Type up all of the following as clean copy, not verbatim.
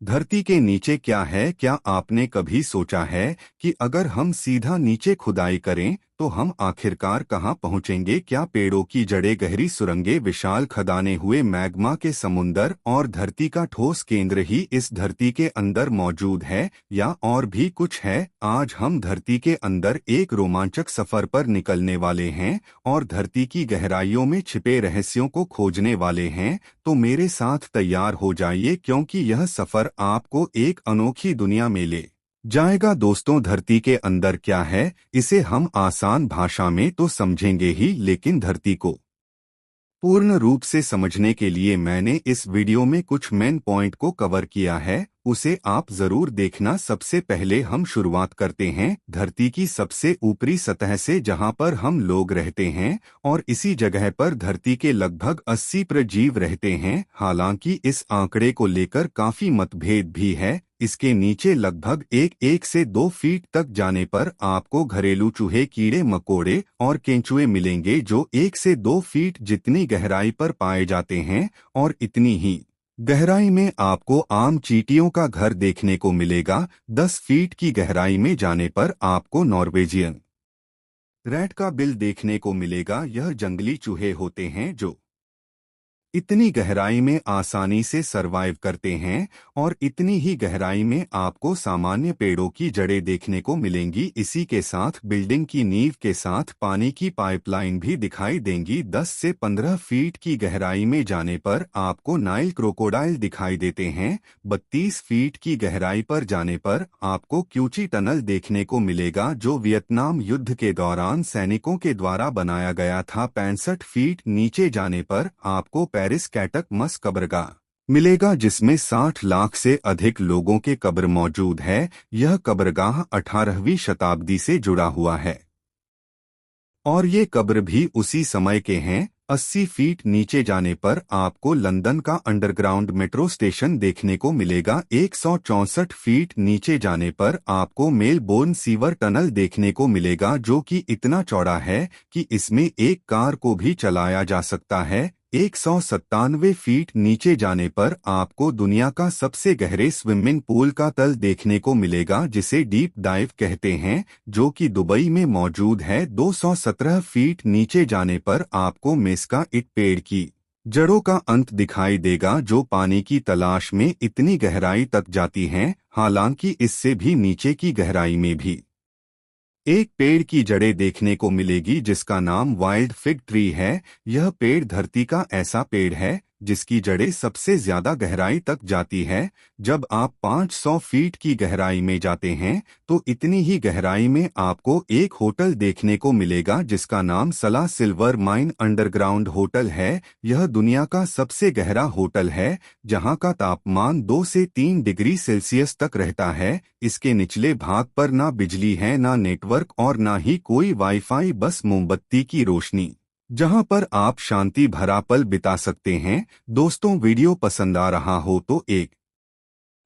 धरती के नीचे क्या है? क्या आपने कभी सोचा है कि अगर हम सीधा नीचे खुदाई करें तो हम आखिरकार कहां पहुंचेंगे? क्या पेड़ों की जड़ें, गहरी सुरंगें, विशाल खदानें हुए मैग्मा के समुंदर और धरती का ठोस केंद्र ही इस धरती के अंदर मौजूद है, या और भी कुछ है? आज हम धरती के अंदर एक रोमांचक सफर पर निकलने वाले हैं और धरती की गहराइयों में छिपे रहस्यों को खोजने वाले हैं। तो मेरे साथ तैयार हो जाइए, क्योंकि यह सफर आपको एक अनोखी दुनिया में ले जाएगा। दोस्तों, धरती के अंदर क्या है, इसे हम आसान भाषा में तो समझेंगे ही, लेकिन धरती को पूर्ण रूप से समझने के लिए मैंने इस वीडियो में कुछ मेन पॉइंट को कवर किया है, उसे आप जरूर देखना। सबसे पहले हम शुरुआत करते हैं धरती की सबसे ऊपरी सतह से, जहां पर हम लोग रहते हैं, और इसी जगह पर धरती के लगभग 80 प्रजीव रहते हैं। हालांकि इस आंकड़े को लेकर काफी मतभेद भी है। इसके नीचे लगभग 1 से 2 फीट तक जाने पर आपको घरेलू चूहे, कीड़े मकोड़े और केंचुए मिलेंगे, जो 1 से 2 फीट जितनी गहराई पर पाए जाते हैं, और इतनी ही गहराई में आपको आम चींटियों का घर देखने को मिलेगा। 10 फीट की गहराई में जाने पर आपको नॉर्वेजियन रैट का बिल देखने को मिलेगा। यह जंगली चूहे होते हैं जो इतनी गहराई में आसानी से सरवाइव करते हैं, और इतनी ही गहराई में आपको सामान्य पेड़ों की जड़ें देखने को मिलेंगी। इसी के साथ बिल्डिंग की नींव के साथ पानी की पाइपलाइन भी दिखाई देंगी। 10 से 15 फीट की गहराई में जाने पर आपको नाइल क्रोकोडाइल दिखाई देते हैं। 32 फीट की गहराई पर जाने पर आपको क्यूची टनल देखने को मिलेगा, जो वियतनाम युद्ध के दौरान सैनिकों के द्वारा बनाया गया था। 65 फीट नीचे जाने पर आपको पेरिस कैटकमस कब्रगाह मिलेगा, जिसमें 60 लाख से अधिक लोगों के कब्र मौजूद है। यह कब्रगाह 18वीं शताब्दी से जुड़ा हुआ है, और ये कब्र भी उसी समय के हैं। 80 फीट नीचे जाने पर आपको लंदन का अंडरग्राउंड मेट्रो स्टेशन देखने को मिलेगा। 164 फीट नीचे जाने पर आपको मेलबोर्न सीवर टनल देखने को मिलेगा, जो कि इतना चौड़ा है कि इसमें एक कार को भी चलाया जा सकता है। 197 फीट नीचे जाने पर आपको दुनिया का सबसे गहरे स्विमिंग पूल का तल देखने को मिलेगा, जिसे डीप डाइव कहते हैं, जो कि दुबई में मौजूद है। 217 फीट नीचे जाने पर आपको मेस्का इट पेड़ की जड़ों का अंत दिखाई देगा, जो पानी की तलाश में इतनी गहराई तक जाती हैं। हालांकि इससे भी नीचे की गहराई में भी एक पेड़ की जड़ें देखने को मिलेगी, जिसका नाम वाइल्ड फिग ट्री है। यह पेड़ धरती का ऐसा पेड़ है जिसकी जड़ें सबसे ज्यादा गहराई तक जाती है। जब आप 500 फीट की गहराई में जाते हैं तो इतनी ही गहराई में आपको एक होटल देखने को मिलेगा, जिसका नाम सला सिल्वर माइन अंडरग्राउंड होटल है। यह दुनिया का सबसे गहरा होटल है, जहां का तापमान 2 से 3 डिग्री सेल्सियस तक रहता है। इसके निचले भाग पर ना बिजली है, ना नेटवर्क, और ना ही कोई वाईफाई, बस मोमबत्ती की रोशनी, जहां पर आप शांति भरा पल बिता सकते हैं। दोस्तों, वीडियो पसंद आ रहा हो तो एक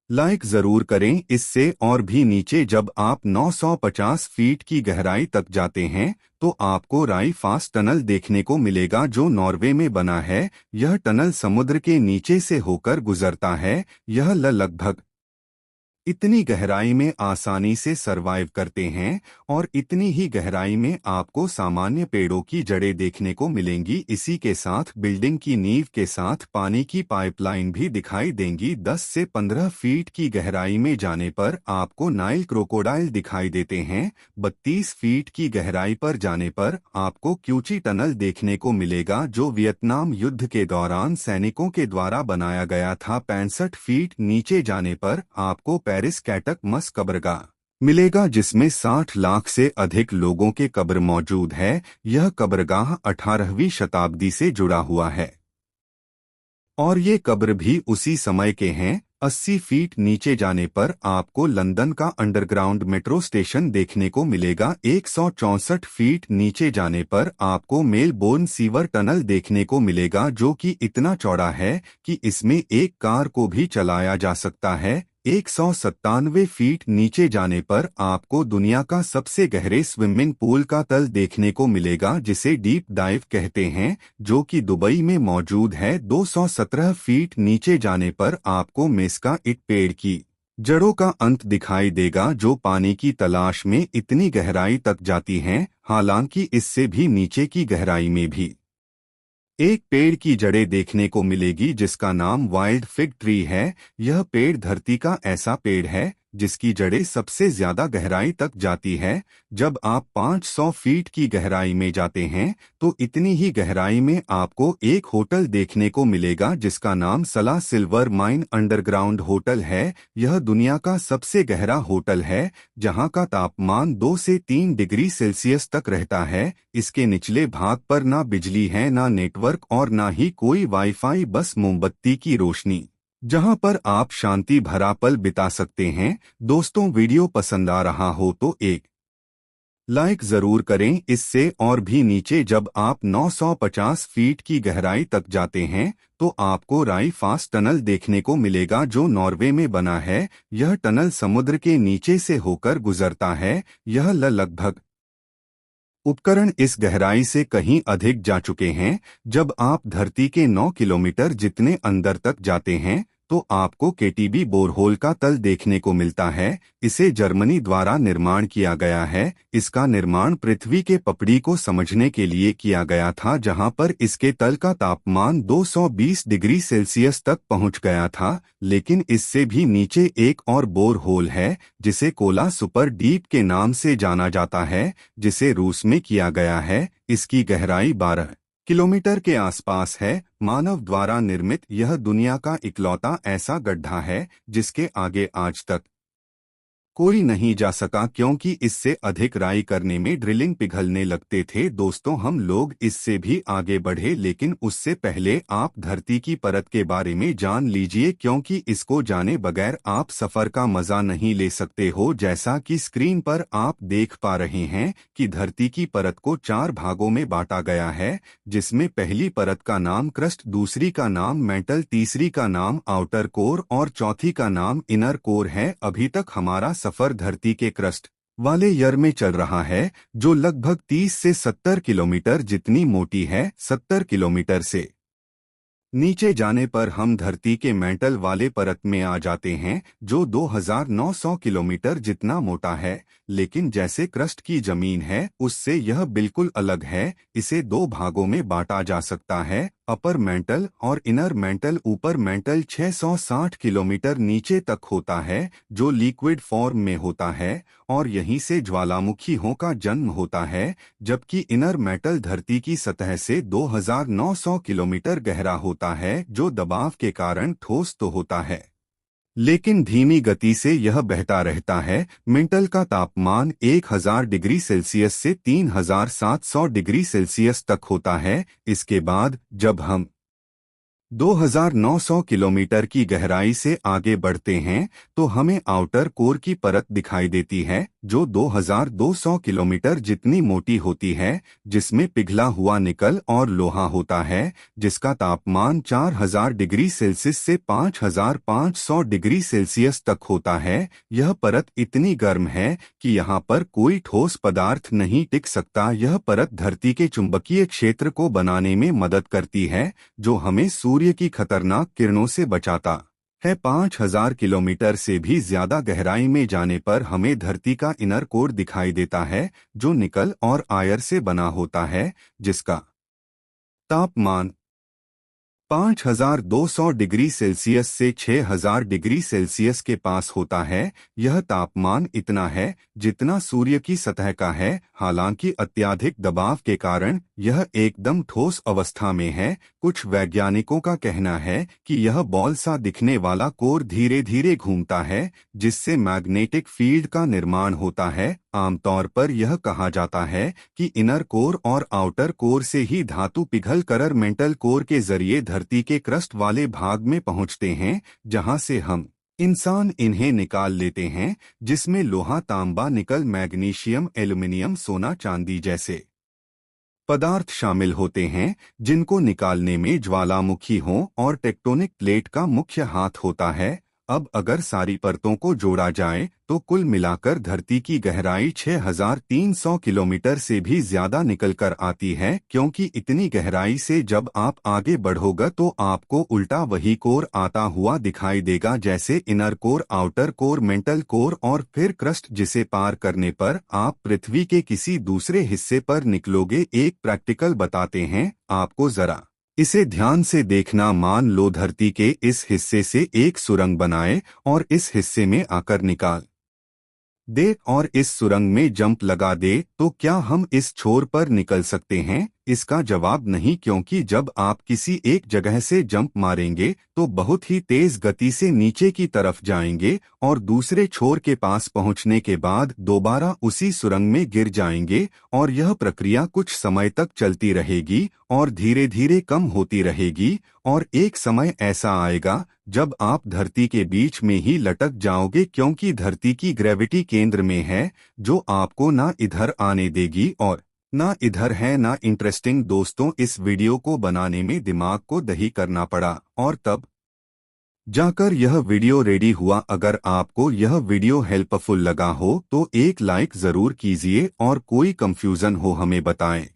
लाइक जरूर करें। इससे और भी नीचे जब आप 950 फीट की गहराई तक जाते हैं तो आपको राई फास्ट टनल देखने को मिलेगा, जो नॉर्वे में बना है। यह टनल समुद्र के नीचे से होकर गुजरता है। यह लगभग इतनी गहराई में आसानी से सरवाइव करते हैं, और इतनी ही गहराई में आपको सामान्य पेड़ों की जड़ें देखने को मिलेंगी। इसी के साथ बिल्डिंग की नींव के साथ पानी की पाइपलाइन भी दिखाई देंगी। 10 से 15 फीट की गहराई में जाने पर आपको नाइल क्रोकोडाइल दिखाई देते हैं। 32 फीट की गहराई पर जाने पर आपको क्यूची टनल देखने को मिलेगा, जो वियतनाम युद्ध के दौरान सैनिकों के द्वारा बनाया गया था। 65 फीट नीचे जाने पर आपको पेरिस कैटकमस कब्रगाह मिलेगा, जिसमें 60 लाख से अधिक लोगों के कब्र मौजूद है। यह कब्रगाह 18वीं शताब्दी से जुड़ा हुआ है, और ये कब्र भी उसी समय के हैं। 80 फीट नीचे जाने पर आपको लंदन का अंडरग्राउंड मेट्रो स्टेशन देखने को मिलेगा। 164 फीट नीचे जाने पर आपको मेलबोर्न सीवर टनल देखने को मिलेगा, जो कि इतना चौड़ा है कि इसमें एक कार को भी चलाया जा सकता है। 197 फीट नीचे जाने पर आपको दुनिया का सबसे गहरे स्विमिंग पूल का तल देखने को मिलेगा, जिसे डीप डाइव कहते हैं, जो कि दुबई में मौजूद है। 217 फीट नीचे जाने पर आपको मेस्का इट पेड़ की जड़ों का अंत दिखाई देगा, जो पानी की तलाश में इतनी गहराई तक जाती हैं, हालांकि इससे भी नीचे की गहराई में भी एक पेड़ की जड़ें देखने को मिलेगी, जिसका नाम वाइल्ड फिग ट्री है। यह पेड़ धरती का ऐसा पेड़ है जिसकी जड़ें सबसे ज्यादा गहराई तक जाती है। जब आप 500 फीट की गहराई में जाते हैं तो इतनी ही गहराई में आपको एक होटल देखने को मिलेगा, जिसका नाम सला सिल्वर माइन अंडरग्राउंड होटल है। यह दुनिया का सबसे गहरा होटल है, जहां का तापमान 2 से 3 डिग्री सेल्सियस तक रहता है। इसके निचले भाग पर ना बिजली है, ना नेटवर्क और ना ही कोई वाईफाई, बस मोमबत्ती की रोशनी, जहां पर आप शांति भरा पल बिता सकते हैं। दोस्तों, वीडियो पसंद आ रहा हो तो एक लाइक जरूर करें। इससे और भी नीचे जब आप 950 फीट की गहराई तक जाते हैं तो आपको राई फास्ट टनल देखने को मिलेगा, जो नॉर्वे में बना है। यह टनल समुद्र के नीचे से होकर गुजरता है। यह लगभग उपकरण इस गहराई से कहीं अधिक जा चुके हैं। जब आप धरती के 9 किलोमीटर जितने अंदर तक जाते हैं तो आपको केटीबी बोरहोल का तल देखने को मिलता है। इसे जर्मनी द्वारा निर्माण किया गया है। इसका निर्माण पृथ्वी के पपड़ी को समझने के लिए किया गया था, जहां पर इसके तल का तापमान 220 डिग्री सेल्सियस तक पहुंच गया था। लेकिन इससे भी नीचे एक और बोरहोल है, जिसे कोला सुपर डीप के नाम से जाना जाता है, जिसे रूस में किया गया है। इसकी गहराई 12 किलोमीटर के आसपास है। मानव द्वारा निर्मित यह दुनिया का इकलौता ऐसा गड्ढा है जिसके आगे आज तक कोई नहीं जा सका, क्योंकि इससे अधिक राई करने में ड्रिलिंग पिघलने लगते थे। दोस्तों, हम लोग इससे भी आगे बढ़े, लेकिन उससे पहले आप धरती की परत के बारे में जान लीजिए, क्योंकि इसको जाने बगैर आप सफर का मजा नहीं ले सकते हो। जैसा कि स्क्रीन पर आप देख पा रहे हैं कि धरती की परत को 4 भागों में बांटा गया है, जिसमें पहली परत का नाम क्रस्ट, दूसरी का नाम मेंटल, तीसरी का नाम आउटर कोर और चौथी का नाम इनर कोर है। अभी तक हमारा सफर धरती के क्रस्ट वाले लेयर में चल रहा है, जो लगभग 30 से 70 किलोमीटर जितनी मोटी है। 70 किलोमीटर से नीचे जाने पर हम धरती के मेंटल वाले परत में आ जाते हैं, जो 2900 किलोमीटर जितना मोटा है। लेकिन जैसे क्रस्ट की जमीन है, उससे यह बिल्कुल अलग है। इसे 2 भागों में बांटा जा सकता है, अपर मेंटल और इनर मेंटल। ऊपर मेंटल 660 किलोमीटर नीचे तक होता है, जो लिक्विड फॉर्म में होता है और यहीं से ज्वालामुखियों का जन्म होता है। जबकि इनर मेंटल धरती की सतह से 2900 किलोमीटर गहरा होता है, जो दबाव के कारण ठोस तो होता है, लेकिन धीमी गति से यह बहता रहता है। मेंटल का तापमान 1000 डिग्री सेल्सियस से 3700 डिग्री सेल्सियस तक होता है। इसके बाद जब हम 2900 किलोमीटर की गहराई से आगे बढ़ते हैं तो हमें आउटर कोर की परत दिखाई देती है, जो 2200 किलोमीटर जितनी मोटी होती है, जिसमें पिघला हुआ निकल और लोहा होता है, जिसका तापमान 4000 डिग्री सेल्सियस से 5500 डिग्री सेल्सियस तक होता है। यह परत इतनी गर्म है कि यहाँ पर कोई ठोस पदार्थ नहीं टिक सकता। यह परत धरती के चुंबकीय क्षेत्र को बनाने में मदद करती है, जो हमें सूर्य की खतरनाक किरणों से बचाता है। 5000 किलोमीटर से भी ज्यादा गहराई में जाने पर हमें धरती का इनर कोर दिखाई देता है, जो निकल और आयर से बना होता है, जिसका तापमान 5200 डिग्री सेल्सियस से 6000 डिग्री सेल्सियस के पास होता है। यह तापमान इतना है जितना सूर्य की सतह का है। हालांकि अत्यधिक दबाव के कारण यह एकदम ठोस अवस्था में है। कुछ वैज्ञानिकों का कहना है कि यह बॉल सा दिखने वाला कोर धीरे धीरे घूमता है, जिससे मैग्नेटिक फील्ड का निर्माण होता है। आमतौर पर यह कहा जाता है कि इनर कोर और आउटर कोर से ही धातु पिघल कर मेंटल कोर के जरिए धरती के क्रस्ट वाले भाग में पहुंचते हैं, जहां से हम इंसान इन्हें निकाल लेते हैं, जिसमें लोहा, तांबा, निकल, मैग्नीशियम, एल्युमिनियम, सोना, चांदी जैसे पदार्थ शामिल होते हैं, जिनको निकालने में ज्वालामुखी और टेक्टोनिक प्लेट का मुख्य हाथ होता है। अब अगर सारी परतों को जोड़ा जाए तो कुल मिलाकर धरती की गहराई 6,300 किलोमीटर से भी ज्यादा निकल कर आती है। क्योंकि इतनी गहराई से जब आप आगे बढ़ोगे तो आपको उल्टा वही कोर आता हुआ दिखाई देगा, जैसे inner core, outer core, mantle core और फिर क्रस्ट, जिसे पार करने पर आप पृथ्वी के किसी दूसरे हिस्से पर निकलोगे। एक प्रैक्टिकल बताते हैं आपको, जरा इसे ध्यान से देखना। मान लो धरती के इस हिस्से से एक सुरंग बनाए और इस हिस्से में आकर निकाल दे और इस सुरंग में जंप लगा दे, तो क्या हम इस छोर पर निकल सकते हैं? इसका जवाब नहीं, क्योंकि जब आप किसी एक जगह से जंप मारेंगे तो बहुत ही तेज गति से नीचे की तरफ जाएंगे और दूसरे छोर के पास पहुंचने के बाद दोबारा उसी सुरंग में गिर जाएंगे। और यह प्रक्रिया कुछ समय तक चलती रहेगी और धीरे धीरे कम होती रहेगी और एक समय ऐसा आएगा जब आप धरती के बीच में ही लटक जाओगे, क्योंकि धरती की ग्रेविटी केंद्र में है जो आपको ना इधर आने देगी और ना इधर है ना। इंटरेस्टिंग दोस्तों, इस वीडियो को बनाने में दिमाग को दही करना पड़ा और तब जाकर यह वीडियो रेडी हुआ। अगर आपको यह वीडियो हेल्पफुल लगा हो तो एक लाइक जरूर कीजिए और कोई कंफ्यूजन हो हमें बताएं।